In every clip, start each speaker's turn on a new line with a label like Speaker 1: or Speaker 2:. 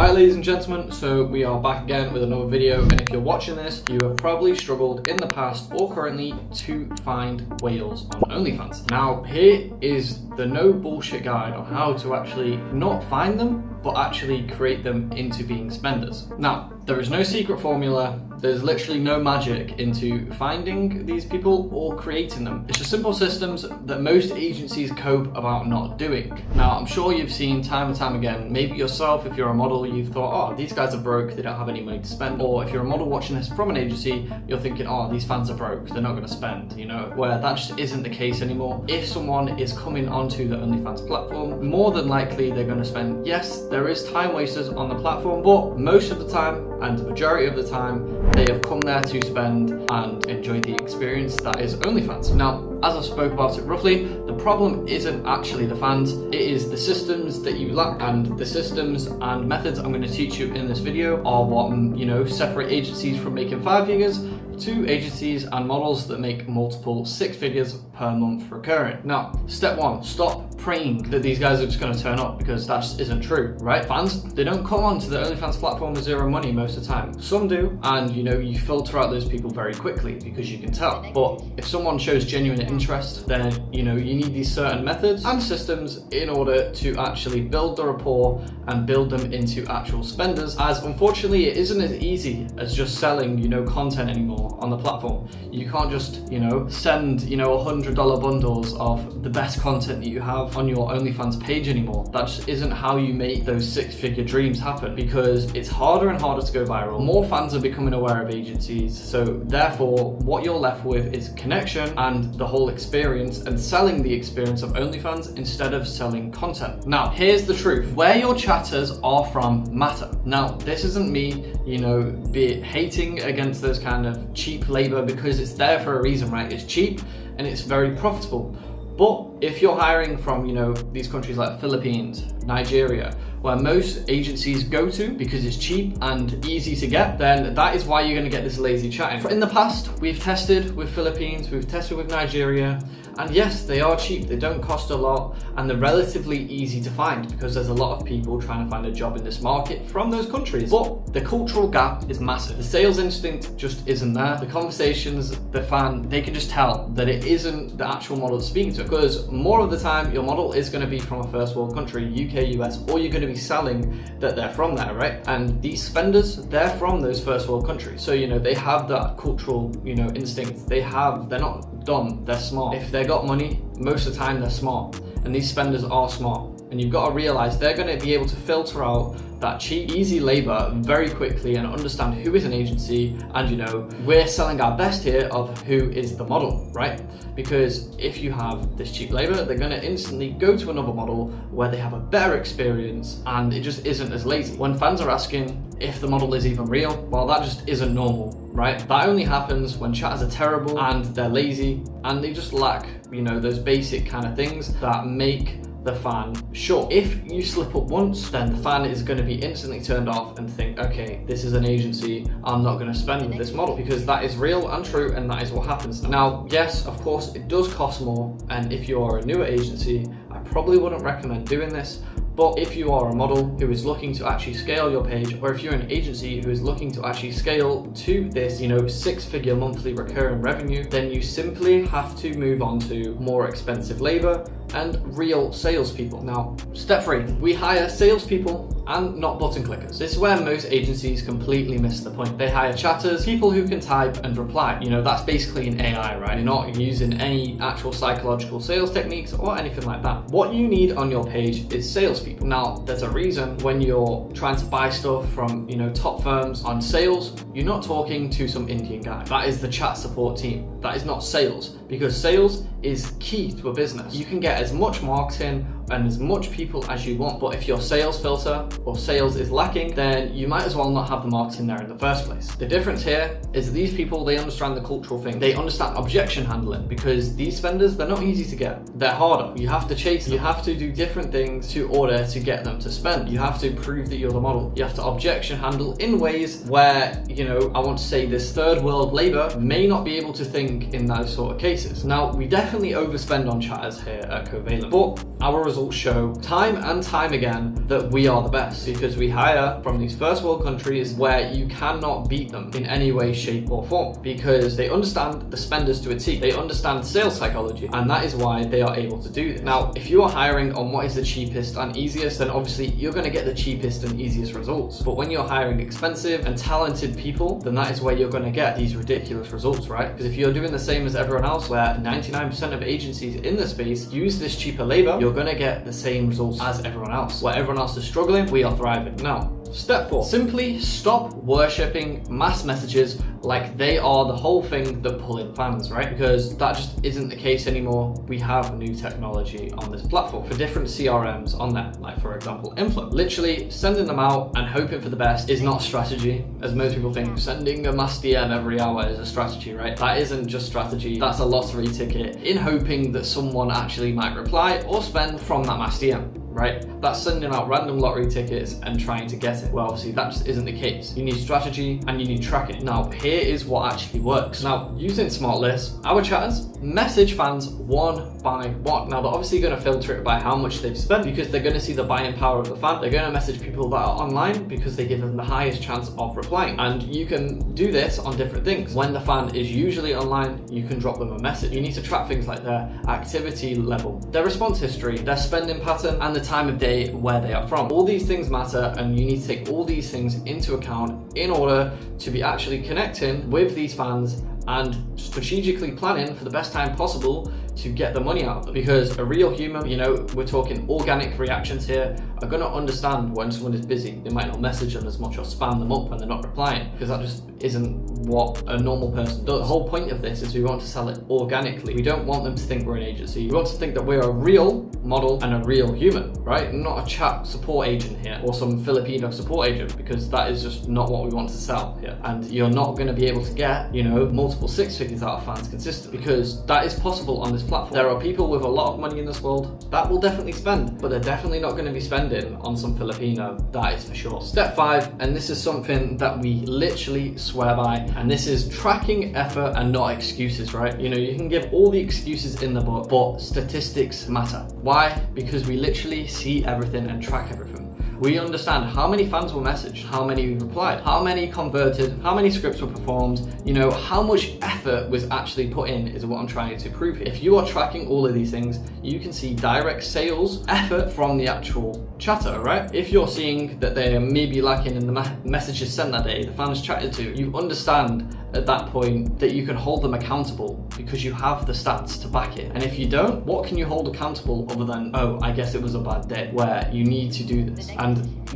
Speaker 1: Alright ladies and gentlemen, so we are back again with another video, and if you're watching this, you have probably struggled in the past or currently to find whales on OnlyFans. Now here is the no bullshit guide on how to actually not find them, but actually create them into being spenders. Now, there is no secret formula, there's literally no magic into finding these people or creating them. It's just simple systems that most agencies cope about not doing. Now, I'm sure you've seen time and time again, maybe yourself, if you're a model, you've thought, oh, these guys are broke, they don't have any money to spend. Or if you're a model watching this from an agency, you're thinking, oh, these fans are broke, they're not gonna spend, you know, where that just isn't the case anymore. If someone is coming onto the OnlyFans platform, more than likely they're gonna spend. Yes, there is time wasters on the platform, but most of the time, and the majority of the time, they have come there to spend and enjoy the experience that is OnlyFans. Now, as I spoke about it roughly, the problem isn't actually the fans, it is the systems that you lack, and the systems and methods I'm going to teach you in this video are what, you know, separate agencies from making 5 figures to agencies and models that make multiple 6 figures per month recurring. Now, step 1, stop praying that these guys are just going to turn up, because that just isn't true, right? Fans, they don't come onto the OnlyFans platform with zero money most of the time. Some do, and you know, you filter out those people very quickly because you can tell. But if someone shows genuine interest, then you know, you need these certain methods and systems in order to actually build the rapport and build them into actual spenders, as unfortunately it isn't as easy as just selling, you know, content anymore on the platform. You can't just, you know, send, you know, $100 bundles of the best content that you have on your OnlyFans page anymore. That just isn't how you make those 6-figure dreams happen, because it's harder and harder to go viral. More fans are becoming aware of agencies, so therefore what you're left with is connection and the whole experience, and selling the experience of OnlyFans instead of selling content. Now, here's the truth. Where your chatters are from matter. Now, this isn't me, you know, be hating against those kind of cheap labor, because it's there for a reason, right? It's cheap and it's very profitable. But if you're hiring from, you know, these countries like Philippines, Nigeria, where most agencies go to because it's cheap and easy to get, then that is why you're going to get this lazy chatting. In the past, we've tested with Philippines, we've tested with Nigeria, and yes, they are cheap, they don't cost a lot, and they're relatively easy to find because there's a lot of people trying to find a job in this market from those countries. But the cultural gap is massive. The sales instinct just isn't there. The conversations, the fan, they can just tell that it isn't the actual model that's speaking to, because more of the time your model is going to be from a first world country, UK, US, or you're going to be selling that they're from there, right? And these spenders, they're from those first world countries. So, you know, they have that cultural, you know, instinct. They're not dumb, they're smart. If they got money, most of the time they're smart. And these spenders are smart. And you've got to realize they're going to be able to filter out that cheap, easy labor very quickly and understand who is an agency, and you know, we're selling our best here of who is the model, right? Because if you have this cheap labor, they're going to instantly go to another model where they have a better experience, and it just isn't as lazy. When fans are asking if the model is even real, well, that just isn't normal, right? That only happens when chatters are terrible and they're lazy and they just lack, you know, those basic kind of things that make the fan sure. If you slip up once, then the fan is going to be instantly turned off and think, okay, this is an agency, I'm not going to spend with this model, because that is real and true, and that is what happens. Now, yes, of course, it does cost more, and if you are a newer agency, I probably wouldn't recommend doing this. But if you are a model who is looking to actually scale your page, or if you're an agency who is looking to actually scale to this, you know, 6-figure monthly recurring revenue, then you simply have to move on to more expensive labor and real salespeople. Now, step 3, we hire salespeople and not button clickers. This is where most agencies completely miss the point. They hire chatters, people who can type and reply. You know, that's basically an AI, right? You're not using any actual psychological sales techniques or anything like that. What you need on your page is salespeople. Now, there's a reason when you're trying to buy stuff from, you know, top firms on sales, you're not talking to some Indian guy. That is the chat support team. That is not sales, because sales is key to a business. You can get as much marketing and as much people as you want, but if your sales filter or sales is lacking, then you might as well not have the marketing there in the first place. The difference here is that these people, they understand the cultural thing. They understand objection handling, because these vendors, they're not easy to get. They're harder. You have to chase them. You have to do different things to order to get them to spend. You have to prove that you're the model. You have to objection handle in ways where, you know, I want to say this third world labor may not be able to think in those sort of cases. Now, we definitely overspend on chatters here at Covalent, but our results results show time and time again that we are the best, because we hire from these first world countries where you cannot beat them in any way, shape or form, because they understand the spenders to a T. They understand sales psychology, and that is why they are able to do this. Now, if you are hiring on what is the cheapest and easiest, then obviously you're going to get the cheapest and easiest results. But when you're hiring expensive and talented people, then that is where you're going to get these ridiculous results, right? Because if you're doing the same as everyone else, where 99% of agencies in the space use this cheaper labor, you're going to get the same results as everyone else. Where everyone else is struggling, we are thriving. Now, step 4, simply stop worshipping mass messages like they are the whole thing that pull in fans, right? Because that just isn't the case anymore. We have new technology on this platform for different CRMs on there, like for example, Inflow. Literally sending them out and hoping for the best is not strategy, as most people think. Sending a mass DM every hour is a strategy, right? That isn't just strategy, that's a lottery ticket in hoping that someone actually might reply or spend from that mass DM. Right? That's sending out random lottery tickets and trying to get it. Well, obviously that just isn't the case. You need strategy and you need tracking. Now, here is what actually works. Now, using smart lists, our chatters message fans one by one. Now, they're obviously going to filter it by how much they've spent, because they're going to see the buying power of the fan. They're going to message people that are online because they give them the highest chance of replying. And you can do this on different things. When the fan is usually online, you can drop them a message. You need to track things like their activity level, their response history, their spending pattern, and the time of day where they are from. All these things matter, and you need to take all these things into account in order to be actually connecting with these fans and strategically planning for the best time possible to get the money out of them. Because a real human, you know, we're talking organic reactions here, are going to understand when someone is busy. They might not message them as much or spam them up when they're not replying, because that just isn't what a normal person does. The whole point of this is we want to sell it organically. We don't want them to think we're an agency. We want to think that we're a real model and a real human, right? Not a chat support agent here or some Filipino support agent, because that is just not what we want to sell here. And you're not going to be able to get, you know, multiple six figures out of fans consistently, because that is possible on this platform. There are people with a lot of money in this world that will definitely spend, but they're definitely not going to be spending on some Filipino, that is for sure. Step 5, and this is something that we literally swear by, and this is tracking effort and not excuses, right? You know, you can give all the excuses in the book, but statistics matter. Why? Because we literally see everything and track everything. We understand how many fans were messaged, how many replied, how many converted, how many scripts were performed, you know, how much effort was actually put in is what I'm trying to prove here. If you are tracking all of these things, you can see direct sales effort from the actual chatter, right? If you're seeing that they're maybe lacking in the messages sent that day, the fans chatted to, you understand at that point that you can hold them accountable because you have the stats to back it. And if you don't, what can you hold accountable other than, oh, I guess it was a bad day, where you need to do this. And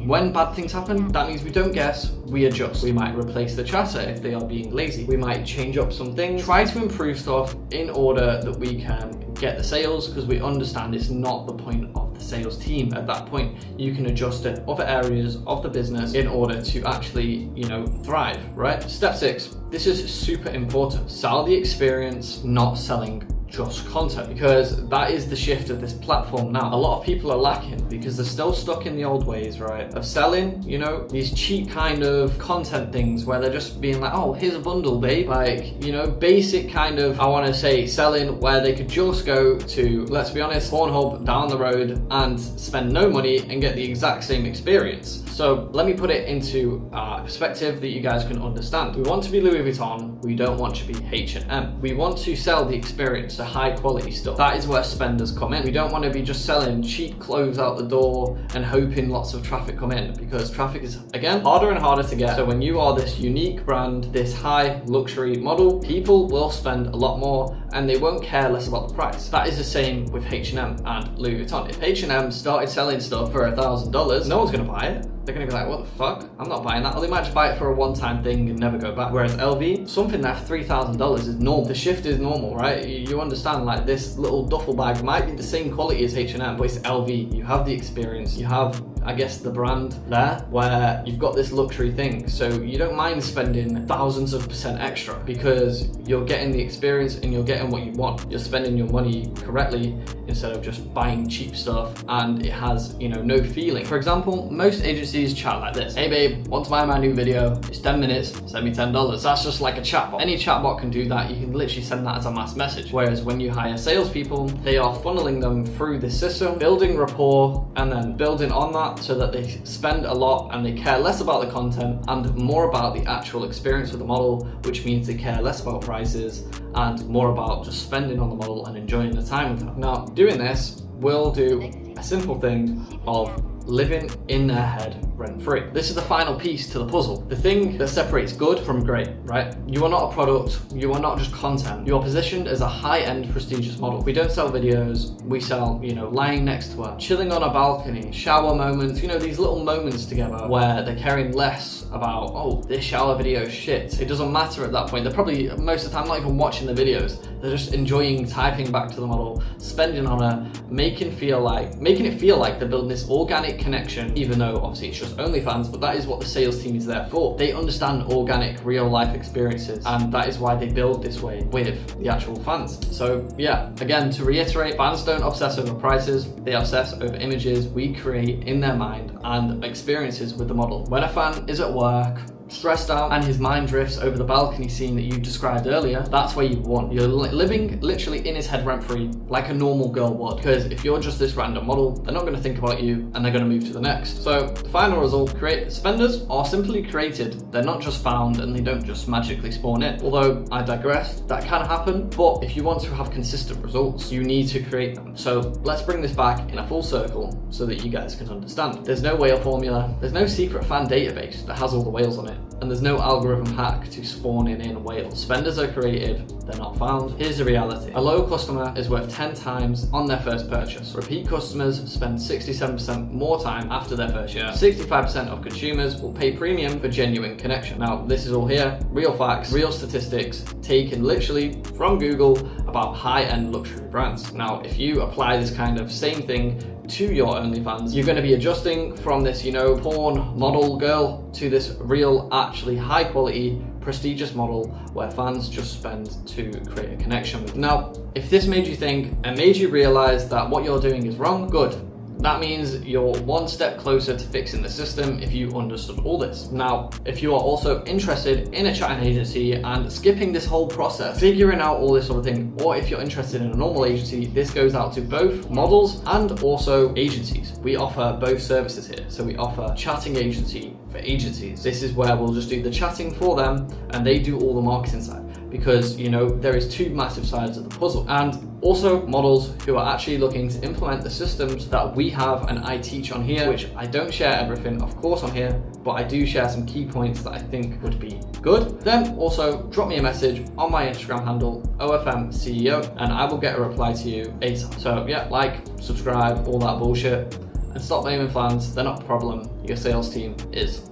Speaker 1: when bad things happen, that means we don't guess, we adjust. We might replace the chatter if they are being lazy. We might change up some things, try to improve stuff in order that we can get the sales, because we understand it's not the point of the sales team at that point. You can adjust in other areas of the business in order to actually, you know, thrive, right? Step 6, this is super important. Sell the experience, not selling just content, because that is the shift of this platform now. A lot of people are lacking because they're still stuck in the old ways, right, of selling, you know, these cheap kind of content things where they're just being like, oh, here's a bundle, babe. Like, you know, basic kind of, I want to say, selling where they could just go to, let's be honest, Pornhub down the road and spend no money and get the exact same experience. So let me put it into a perspective that you guys can understand. We want to be Louis Vuitton, we don't want to be H&M. We want to sell the experience, the high quality stuff. That is where spenders come in. We don't want to be just selling cheap clothes out the door and hoping lots of traffic come in, because traffic is, again, harder and harder to get. So when you are this unique brand, this high luxury model, people will spend a lot more and they won't care less about the price. That is the same with H&M and Louis Vuitton. If H&M started selling stuff for $1,000, no one's gonna buy it. They're gonna be like, what the fuck? I'm not buying that. Or they might just buy it for a one-time thing and never go back. Whereas LV, something that for $3,000 is normal. The shift is normal, right? You understand, like, this little duffel bag might be the same quality as H&M, but it's LV. You have the experience, you have I guess, the brand there, where you've got this luxury thing. So you don't mind spending thousands of % extra because you're getting the experience and you're getting what you want. You're spending your money correctly instead of just buying cheap stuff and it has, you know, no feeling. For example, most agencies chat like this. Hey babe, want to buy my new video? It's 10 minutes, send me $10. That's just like a chatbot. Any chatbot can do that. You can literally send that as a mass message. Whereas when you hire salespeople, they are funneling them through this system, building rapport, and then building on that so that they spend a lot and they care less about the content and more about the actual experience with the model, which means they care less about prices and more about just spending on the model and enjoying the time with her. Now, doing this will do a simple thing of living in their head rent-free. This is the final piece to the puzzle. The thing that separates good from great, right? You are not a product, you are not just content. You are positioned as a high-end prestigious model. We don't sell videos, we sell, you know, lying next to her, chilling on a balcony, shower moments, you know, these little moments together where they're caring less about, oh, this shower video is shit. It doesn't matter at that point. They're probably, most of the time, not even watching the videos. They're just enjoying typing back to the model, spending on her, making it feel like they're building this organic connection, even though obviously it's just OnlyFans, but that is what the sales team is there for. They understand organic, real life experiences, and that is why they build this way with the actual fans. So yeah, again, to reiterate, fans don't obsess over prices, they obsess over images we create in their mind and experiences with the model. When a fan is at work, stressed out, and his mind drifts over the balcony scene that you described earlier, that's where you want. You're living literally in his head rent-free like a normal girl would, because if you're just this random model, they're not going to think about you and they're going to move to the next. So the final result, spenders are simply created. They're not just found and they don't just magically spawn in. Although I digress, that can happen, but if you want to have consistent results, you need to create them. So let's bring this back in a full circle so that you guys can understand. There's no whale formula, there's no secret fan database that has all the whales on it, and there's no algorithm hack to spawn in whales. Spenders are created, they're not found. Here's the reality. A loyal customer is worth 10 times on their first purchase. Repeat customers spend 67% more time after their first year. 65% of consumers will pay premium for genuine connection. Now, this is all here, real facts, real statistics, taken literally from Google about high-end luxury brands. Now, if you apply this kind of same thing to your OnlyFans, you're going to be adjusting from this, you know, porn model girl to this real, actually high quality, prestigious model where fans just spend to create a connection with. Now, if this made you think and made you realize that what you're doing is wrong, good. That means you're one step closer to fixing the system if you understood all this. Now, if you are also interested in a chatting agency and skipping this whole process, figuring out all this sort of thing, or if you're interested in a normal agency, this goes out to both models and also agencies. We offer both services here. So we offer chatting agency for agencies. This is where we'll just do the chatting for them and they do all the marketing side. Because, you know, there is two massive sides of the puzzle. And also models who are actually looking to implement the systems that we have and I teach on here, which I don't share everything, of course, on here, but I do share some key points that I think would be good. Then also drop me a message on my Instagram handle, OFMCEO, and I will get a reply to you ASAP. So yeah, like, subscribe, all that bullshit, and stop blaming fans. They're not the problem, your sales team is.